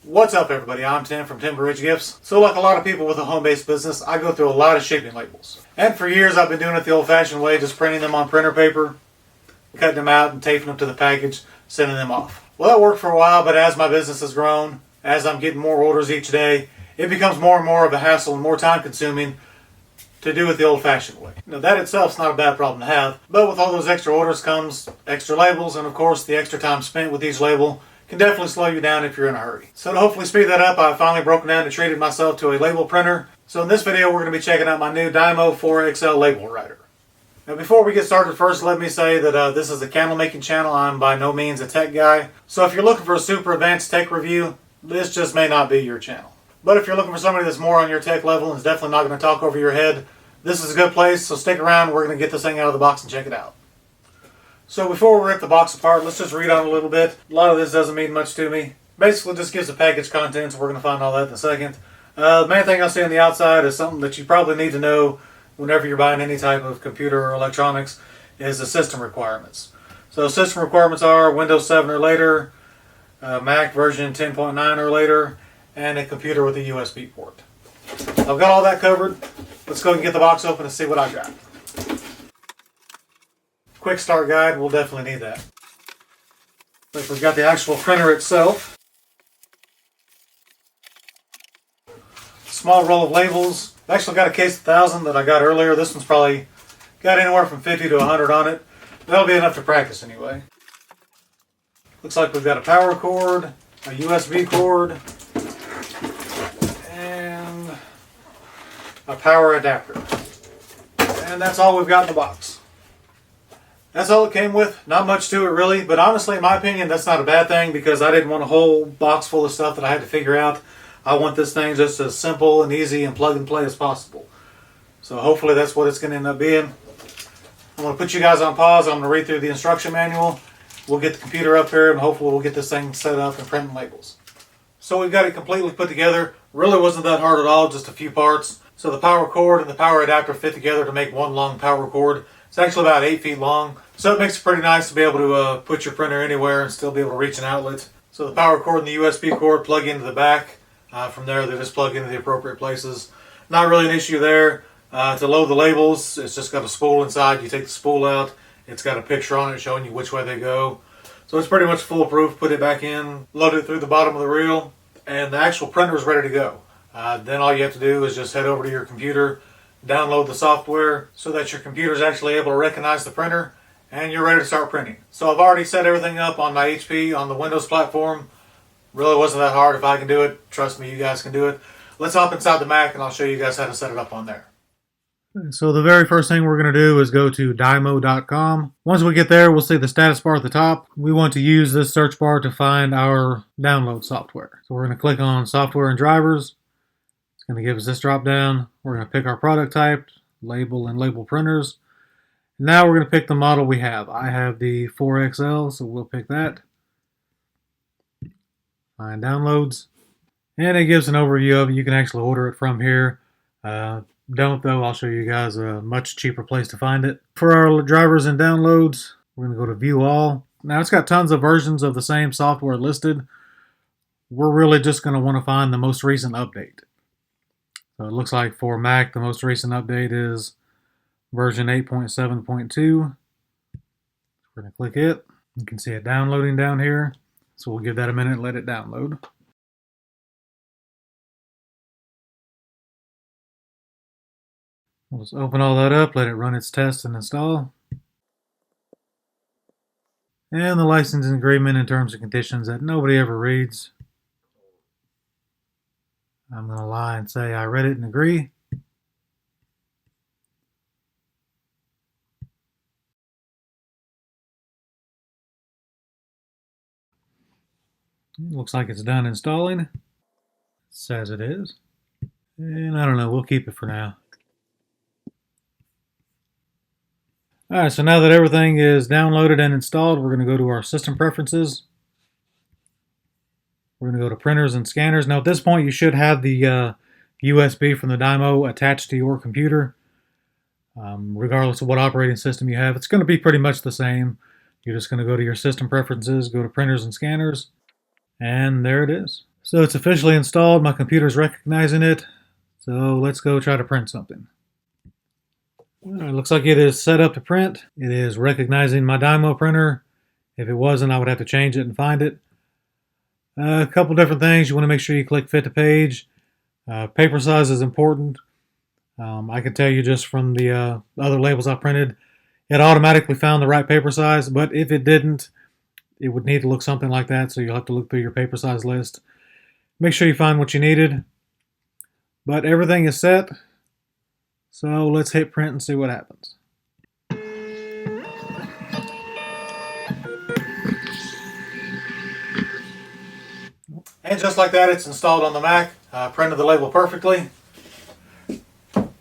What's up, everybody? I'm Tim from Timber Ridge Gifts. So like a lot of people with a home-based business, I go through a lot of shipping labels. And for years I've been doing it the old-fashioned way, just printing them on printer paper, cutting them out and taping them to the package, sending them off. Well, that worked for a while, but as my business has grown, as I'm getting more orders each day, it becomes more and more of a hassle and more time-consuming to do it the old-fashioned way. Now that itself is not a bad problem to have, but with all those extra orders comes extra labels, and of course the extra time spent with each label can definitely slow you down if you're in a hurry. So to hopefully speed that up, I've finally broken down and treated myself to a label printer. So in this video we're going to be checking out my new DYMO 4XL label writer. Now before we get started, first let me say that this is a candle making channel. I'm by no means a tech guy. So if you're looking for a super advanced tech review, this just may not be your channel. But if you're looking for somebody that's more on your tech level and is definitely not going to talk over your head, this is a good place. So stick around, we're going to get this thing out of the box and check it out. So before we rip the box apart, let's just read on a little bit. A lot of this doesn't mean much to me. Basically just gives the package contents. We're going to find all that in a second. The main thing I'll say on the outside is something that you probably need to know whenever you're buying any type of computer or electronics is the system requirements. So system requirements are Windows 7 or later, Mac version 10.9 or later, and a computer with a USB port. I've got all that covered. Let's go and get the box open and see what I got. Quick start guide, we'll definitely need that. But we've got the actual printer itself. Small roll of labels. I've actually got a case of 1,000 that I got earlier. This one's probably got anywhere from 50 to 100 on it. That'll be enough to practice anyway. Looks like we've got a power cord, a USB cord, and a power adapter. And that's all we've got in the box. That's all it came with. Not much to it really, but honestly in my opinion that's not a bad thing because I didn't want a whole box full of stuff that I had to figure out. I want this thing just as simple and easy and plug and play as possible. So hopefully that's what it's going to end up being. I'm going to put you guys on pause. I'm going to read through the instruction manual. We'll get the computer up here and hopefully we'll get this thing set up and printing labels. So we've got it completely put together. Really wasn't that hard at all, just a few parts. So the power cord and the power adapter fit together to make one long power cord. It's actually about 8 feet long, so it makes it pretty nice to be able to put your printer anywhere and still be able to reach an outlet. So the power cord and the USB cord plug into the back. From there they just plug into the appropriate places. Not really an issue there. To load the labels, it's just got a spool inside. You take the spool out, it's got a picture on it showing you which way they go. So it's pretty much foolproof. Put it back in, load it through the bottom of the reel, and the actual printer is ready to go. Then all you have to do is just head over to your computer, download the software so that your computer is actually able to recognize the printer and you're ready to start printing. So I've already set everything up on my HP on the Windows platform. Really wasn't that hard. If I can do it, trust me, you guys can do it. Let's hop inside the Mac and I'll show you guys how to set it up on there. So the very first thing we're going to do is go to dymo.com. Once we get there, we'll see the status bar at the top. We want to use this search bar to find our download software. So we're going to click on software and drivers. It's going to give us this drop down. We're going to pick our product type, label and label printers. Now we're going to pick the model we have. I have the 4XL, so we'll pick that. Find downloads. And it gives an overview of it. You can actually order it from here. Don't though, I'll show you guys a much cheaper place to find it. For our drivers and downloads, we're going to go to View All. Now it's got tons of versions of the same software listed. We're really just going to want to find the most recent update. So it looks like for Mac, the most recent update is version 8.7.2. We're going to click it. You can see it downloading down here. So we'll give that a minute and let it download. We'll just open all that up, let it run its test and install. And the licensing agreement and terms and conditions that nobody ever reads. I'm going to lie and say I read it and agree. Looks like it's done installing. It says it is. And I don't know, we'll keep it for now. Alright, so now that everything is downloaded and installed, we're going to go to our system preferences. We're going to go to printers and scanners. Now at this point you should have the USB from the DYMO attached to your computer. Regardless of what operating system you have, it's going to be pretty much the same. You're just going to go to your system preferences, go to printers and scanners, and there it is. So it's officially installed. My computer's recognizing it. So let's go try to print something. It looks like it is set up to print. It is recognizing my DYMO printer. If it wasn't, I would have to change it and find it. A couple different things. You want to make sure you click fit to page. Paper size is important. I can tell you just from the other labels I printed, it automatically found the right paper size, but if it didn't, it would need to look something like that, so you'll have to look through your paper size list. Make sure you find what you needed. But everything is set, so let's hit print and see what happens. And just like that, it's installed on the Mac. Printed the label perfectly.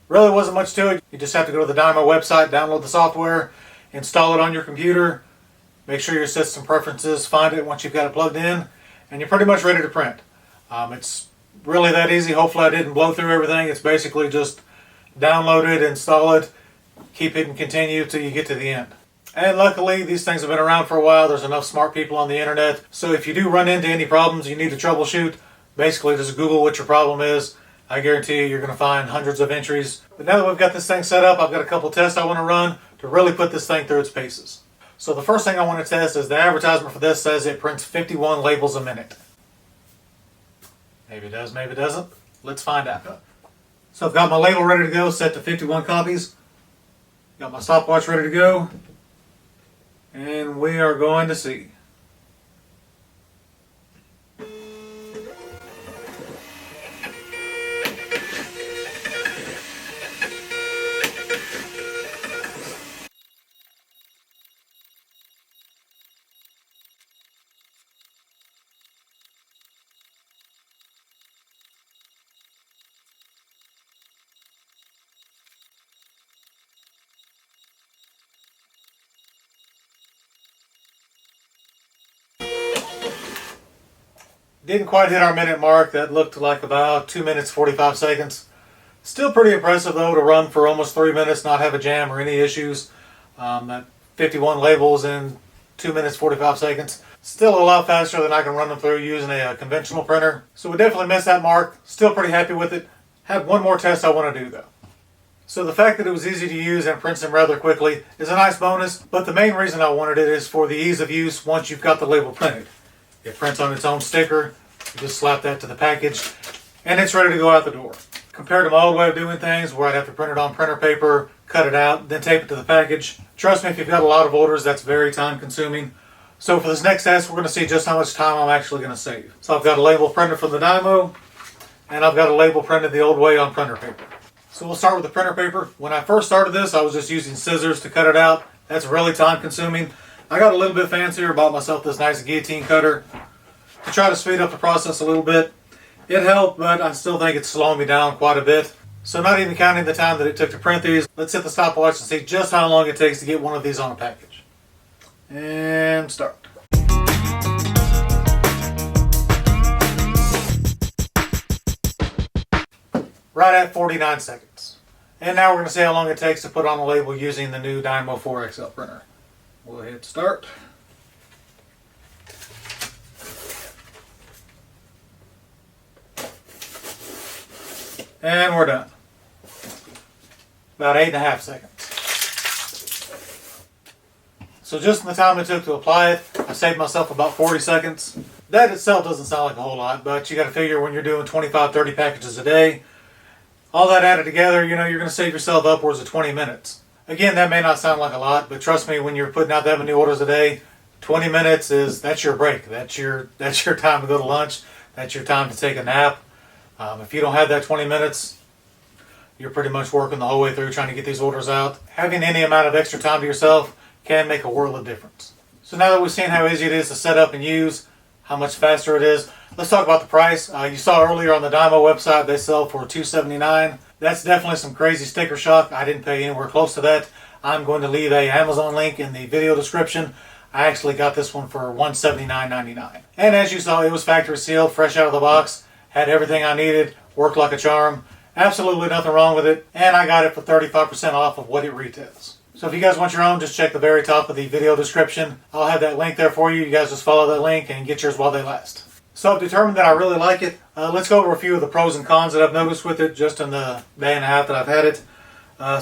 Really wasn't much to it. You just have to go to the DYMO website, download the software, install it on your computer, make sure your system preferences, find it once you've got it plugged in, and you're pretty much ready to print. It's really that easy. Hopefully I didn't blow through everything. It's basically just download it, install it, keep hitting continue till you get to the end. And luckily these things have been around for a while. There's enough smart people on the internet. So if you do run into any problems you need to troubleshoot, basically just Google what your problem is. I guarantee you, you're going to find hundreds of entries. But now that we've got this thing set up, I've got a couple tests I want to run to really put this thing through its paces. So the first thing I want to test is the advertisement for this says it prints 51 labels a minute. Maybe it does, maybe it doesn't. Let's find out. So I've got my label ready to go, set to 51 copies. Got my stopwatch ready to go. And we are going to see. Didn't quite hit our minute mark. That looked like about 2 minutes 45 seconds. Still pretty impressive though to run for almost 3 minutes, not have a jam or any issues. At 51 labels in 2 minutes 45 seconds. Still a lot faster than I can run them through using a conventional printer. So we definitely missed that mark. Still pretty happy with it. Have one more test I want to do though. So the fact that it was easy to use and prints them rather quickly is a nice bonus, but the main reason I wanted it is for the ease of use once you've got the label printed. It prints on its own sticker. You just slap that to the package and it's ready to go out the door. Compared to my old way of doing things where I'd have to print it on printer paper, cut it out, then tape it to the package. Trust me, if you've got a lot of orders, that's very time consuming. So for this next test, we're going to see just how much time I'm actually going to save. So I've got a label printed from the DYMO and I've got a label printed the old way on printer paper. So we'll start with the printer paper. When I first started this, I was just using scissors to cut it out. That's really time consuming. I got a little bit fancier, bought myself this nice guillotine cutter to try to speed up the process a little bit. It helped, but I still think it's slowing me down quite a bit. So not even counting the time that it took to print these, let's hit the stopwatch and see just how long it takes to get one of these on a package. And start. Right at 49 seconds. And now we're going to see how long it takes to put on a label using the new DYMO 4XL printer. We'll hit start. And we're done. About 8.5 seconds. So just in the time it took to apply it, I saved myself about 40 seconds. That itself doesn't sound like a whole lot, but you got to figure when you're doing 25, 30 packages a day, all that added together, you know, you're going to save yourself upwards of 20 minutes. Again, that may not sound like a lot, but trust me, when you're putting out that many orders a day, 20 minutes that's your break. That's your time to go to lunch. That's your time to take a nap. If you don't have that 20 minutes, you're pretty much working the whole way through trying to get these orders out. Having any amount of extra time to yourself can make a world of difference. So now that we've seen how easy it is to set up and use, how much faster it is, let's talk about the price. You saw earlier on the DYMO website they sell for $279. That's definitely some crazy sticker shock. I didn't pay anywhere close to that. I'm going to leave a Amazon link in the video description. I actually got this one for $179.99. And as you saw, it was factory sealed, fresh out of the box. Had everything I needed, worked like a charm. Absolutely nothing wrong with it. And I got it for 35% off of what it retails. So if you guys want your own, just check the very top of the video description. I'll have that link there for you. You guys just follow that link and get yours while they last. So I've determined that I really like it. Let's go over a few of the pros and cons that I've noticed with it just in the day and a half that I've had it.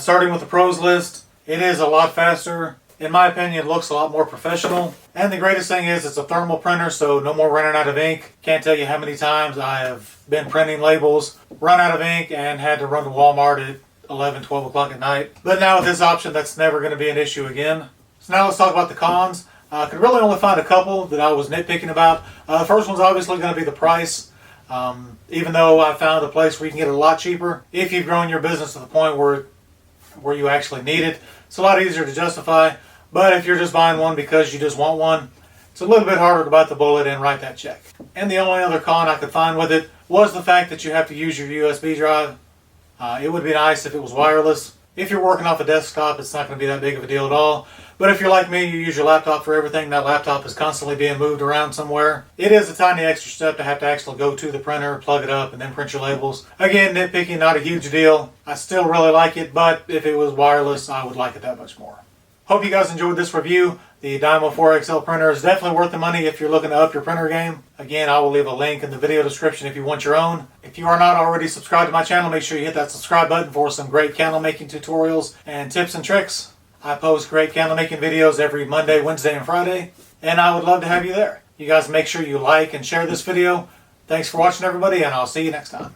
Starting with the pros list, it is a lot faster. In my opinion, it looks a lot more professional. And the greatest thing is it's a thermal printer, so no more running out of ink. Can't tell you how many times I have been printing labels, run out of ink, and had to run to Walmart at 11, 12 o'clock at night. But now with this option, that's never going to be an issue again. So now let's talk about the cons. I could really only find a couple that I was nitpicking about. The first one's obviously going to be the price. Even though I found a place where you can get it a lot cheaper, if you've grown your business to the point where you actually need it, it's a lot easier to justify. But if you're just buying one because you just want one, it's a little bit harder to bite the bullet and write that check. And the only other con I could find with it was the fact that you have to use your USB drive. It would be nice if it was wireless. If you're working off a desktop, it's not going to be that big of a deal at all. But if you're like me, you use your laptop for everything, that laptop is constantly being moved around somewhere. It is a tiny extra step to have to actually go to the printer, plug it up, and then print your labels. Again, nitpicking, not a huge deal. I still really like it, but if it was wireless, I would like it that much more. Hope you guys enjoyed this review. The DYMO 4XL printer is definitely worth the money if you're looking to up your printer game. Again, I will leave a link in the video description if you want your own. If you are not already subscribed to my channel, make sure you hit that subscribe button for some great candle making tutorials and tips and tricks. I post great candle making videos every Monday, Wednesday, and Friday, and I would love to have you there. You guys make sure you like and share this video. Thanks for watching, everybody, and I'll see you next time.